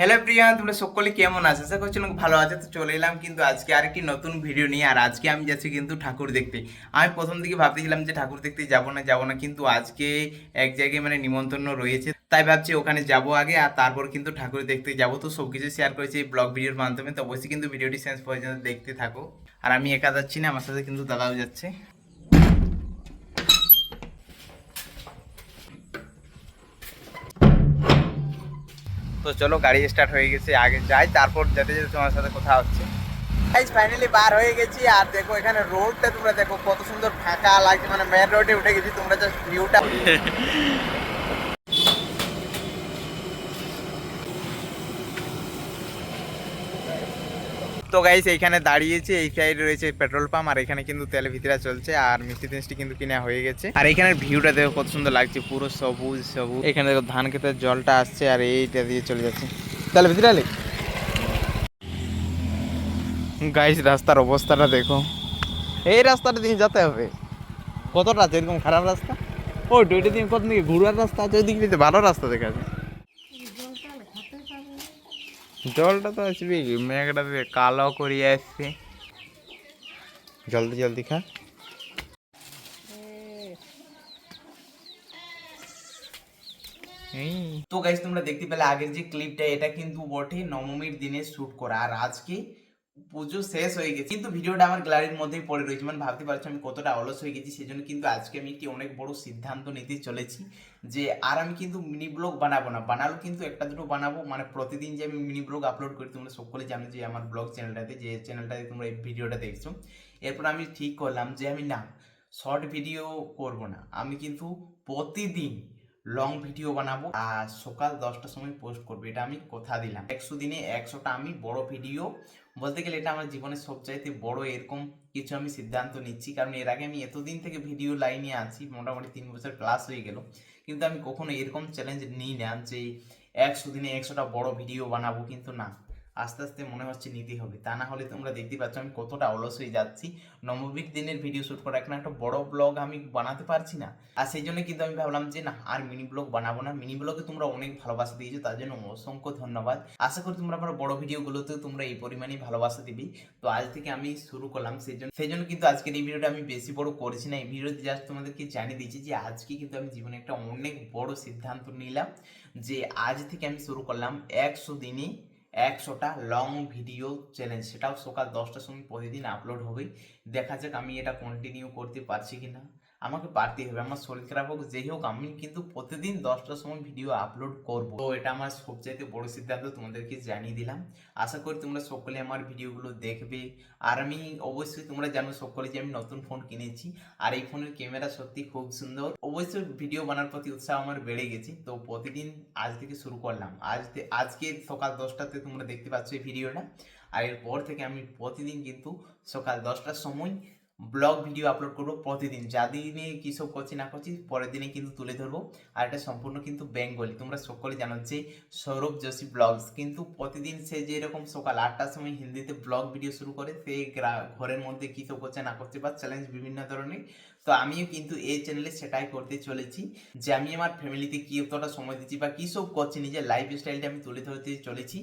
Hello Priyan, তোমরা সকলে কেমন আছো? আশা করছি অনেক ভালো আছে। তো চলে এলাম কিন্তু আজকে আরেকটি নতুন ভিডিও নিয়ে। আর আজকে আমি যাচ্ছি কিন্তু ঠাকুর দেখতে। আমি প্রথম দিকে ভাবতেছিলাম যে ঠাকুর দেখতে যাব না, কিন্তু আজকে এক জায়গায় মানে নিমন্ত্রণ রয়েছে, তাই ভাবছি ওখানে যাব আগে আর তারপর কিন্তু ঠাকুর দেখতে যাব। তো সব কিছু শেয়ার করেছি এই ব্লগ ভিডিওর মাধ্যমে, তো অবশ্যই কিন্তু ভিডিওটি শেষ পর্যন্ত দেখতে থাকো। আর আমি একা যাচ্ছি না, আমার সাথে কিন্তু দাদাও যাচ্ছে। তো চলো, গাড়ি স্টার্ট হয়ে গেছে, আগে যাই, তারপর যেতে যেতে তোমার সাথে কথা হচ্ছে। গাইস ফাইনালি বার হয়ে গেছি। আর দেখো এখানে রোডটা তোমরা দেখো কত সুন্দর ফাঁকা লাগছে, মানে মেন রোডে উঠে গেছি। তোমরা জাস্ট ভিউটা তো গাইস এইখানে দাঁড়িয়েছি, এই সাইডে রয়েছে পেট্রোল পাম্প, আর এখানে কিন্তু তেল ভিতরা চলছে, আর মিষ্টি টিষ্টি কিন্তু কিনা হয়ে গেছে। আর এখানের ভিউটা দেখো কত সুন্দর লাগছে, পুরো সবুজ সবুজ। এখানে দেখো ধান ক্ষেতের জলটা আসছে আর এইটা দিয়ে চলে যাচ্ছে তেল ভিতরে। গাইস রাস্তার অবস্থাটা দেখো, এই রাস্তাটা দিয়ে যেতে হবে কতটা আছে এরকম খারাপ রাস্তা। ও ওইটা দিয়ে কত দিকে ঘুরার রাস্তা আছে, ওইদিকে কিন্তু ভালো রাস্তা দেখা যায়। জলটা তো আসবে, মেঘটা দিয়ে কালো করিয়ে আসছে। জলদি জলদি খা। তো গাইস তোমরা দেখতে পেলে আগের যে ক্লিপটা, এটা কিন্তু বটে নবমীর দিনে শুট করা। আর আজকে পুজো শেষ হয়ে গেছে, কিন্তু ভিডিওটা আমার গ্যালারির মধ্যেই পড়ে রয়েছে। মানে ভাবতে পারছি আমি কতটা অলস হয়ে গেছি। সেজন্য কিন্তু আজকে আমি একটি অনেক বড় সিদ্ধান্ত নিতে চলেছি, যে আর আমি কিন্তু মিনি ব্লগ বানাবো না। বানালো কিন্তু একটা দুটো বানাবো, মানে প্রতিদিন যে আমি মিনি ব্লগ আপলোড করি, তোমরা সকলে জানো যে আমার ব্লগ চ্যানেলটাতে, যে চ্যানেলটাতে তোমরা এই ভিডিওটা দেখছো। এরপর আমি ঠিক করলাম যে আমি না শর্ট ভিডিও করব না, আমি কিন্তু প্রতিদিন লং ভিডিও বানাবো আর সকাল 10টার সময় পোস্ট করবো। এটা আমি কথা দিলাম। 100 দিনে 100টা আমি বড় ভিডিও, বলতে গেলে এটা আমার জীবনের সবচাইতে বড় এরকম কিছু আমি সিদ্ধান্ত নিচ্ছি। কারণ এর আগে আমি এতদিন থেকে ভিডিও লাইনে আছি, মোটামুটি 3 বছর প্লাস হয়ে গেল, কিন্তু আমি কখনো এরকম চ্যালেঞ্জ নিই না যে 100 দিনে 100টা বড় ভিডিও বানাবো। কিন্তু না, আস্তে আস্তে মনে হচ্ছে নিতে হবে, তা না হলে তোমরা দেখতে পাচ্ছ আমি কতটা অলস হয়ে যাচ্ছি। নবমীর দিনের ভিডিও শ্যুট করা, এখন একটা বড় ব্লগ আমি বানাতে পারছি না। আর সেই জন্য কিন্তু আমি ভাবলাম যে না, আর মিনি ব্লগ বানাবো না। মিনি ব্লগে তোমরা অনেক ভালোবাসা দিয়েছো, তার জন্য অসংখ্য ধন্যবাদ। আশা করি তোমরা আমার বড় ভিডিওগুলোতেও তোমরা এই পরিমাণেই ভালোবাসা দিবি। তো আজ থেকে আমি শুরু করলাম, সেই জন্য কিন্তু আজকের এই ভিডিওটা আমি বেশি বড় করেছি না। এই ভিডিওতে জাস্ট তোমাদেরকে জানিয়ে দিয়েছি যে আজকে কিন্তু আমি জীবনে একটা অনেক বড় সিদ্ধান্ত নিলাম, যে আজ থেকে আমি শুরু করলাম 100 দিনে 100টা লং ভিডিও চ্যালেঞ্জ। সেটাও সকাল 10টার সময় প্রতিদিন আপলোড হবে। দেখা যাক আমি এটা কন্টিনিউ করতে পারছি কিনা। আমাকে পারতেই হবে, আমার শরীর খারাপ হোক যেই হোক, আমি কিন্তু প্রতিদিন 10টার সময় ভিডিও আপলোড করব। তো এটা আমার সবচাইতে বড় সিদ্ধান্ত, তোমাদেরকে জানিয়ে দিলাম। আশা করি তোমরা সকলে আমার ভিডিওগুলো দেখবে। আর আমি অবশ্যই, তোমরা জানো সকলে যে আমি নতুন ফোন কিনেছি, আর এই ফোনের ক্যামেরা সত্যি খুব সুন্দর। অবশ্যই ভিডিও বানার প্রতি উৎসাহ আমার বেড়ে গেছে। তো প্রতিদিন আজ থেকে শুরু করলাম, আজকে সকাল 10টাতে তোমরা দেখতে পাচ্ছ এই ভিডিওটা। আর এরপর থেকে আমি প্রতিদিন কিন্তু সকাল 10টার সময় ব্লগ ভিডিও আপলোড করবো প্রতিদিন। যা দিনে কিসব করছি না করছি পরের দিনে কিন্তু তুলে ধরবো। আর এটা সম্পূর্ণ কিন্তু বেঙ্গলি, তোমরা সকলে জানো যে সৌরভ যোশী ব্লগস কিন্তু প্রতিদিন সে যেরকম সকাল 8টার সময় হিন্দিতে ব্লগ ভিডিও শুরু করে, সে ঘরের মধ্যে কিসব করছে না করছে বা চ্যালেঞ্জ বিভিন্ন ধরনের। তো আমিও কিন্তু এই চ্যানেলে সেটাই করতে চলেছি, যে আমি আমার ফ্যামিলিতে কি কতটা সময় দিচ্ছি বা কী সব করছি, নিজের লাইফ স্টাইলটা আমি তুলে ধরতে চলেছি।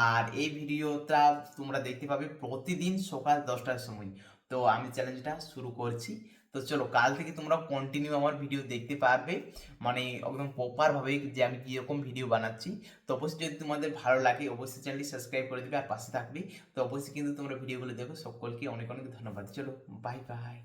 আর এই ভিডিওটা তোমরা দেখতে পাবে প্রতিদিন সকাল 10টার সময়। তো আমি চ্যালেঞ্জটা শুরু করছি। তো চলো, কাল থেকে তোমরা কন্টিনিউ আমার ভিডিও দেখতে পারবে, মানে একদম প্রপারভাবে যে আমি কীরকম ভিডিও বানাচ্ছি। তো অবশ্যই যদি তোমাদের ভালো লাগে অবশ্যই চ্যানেলটি সাবস্ক্রাইব করে দেবে আর পাশে থাকবে। তো অবশ্যই কিন্তু তোমরা ভিডিওগুলো দেখো। সকলকে অনেক অনেক ধন্যবাদ। চলো, বাই বাই।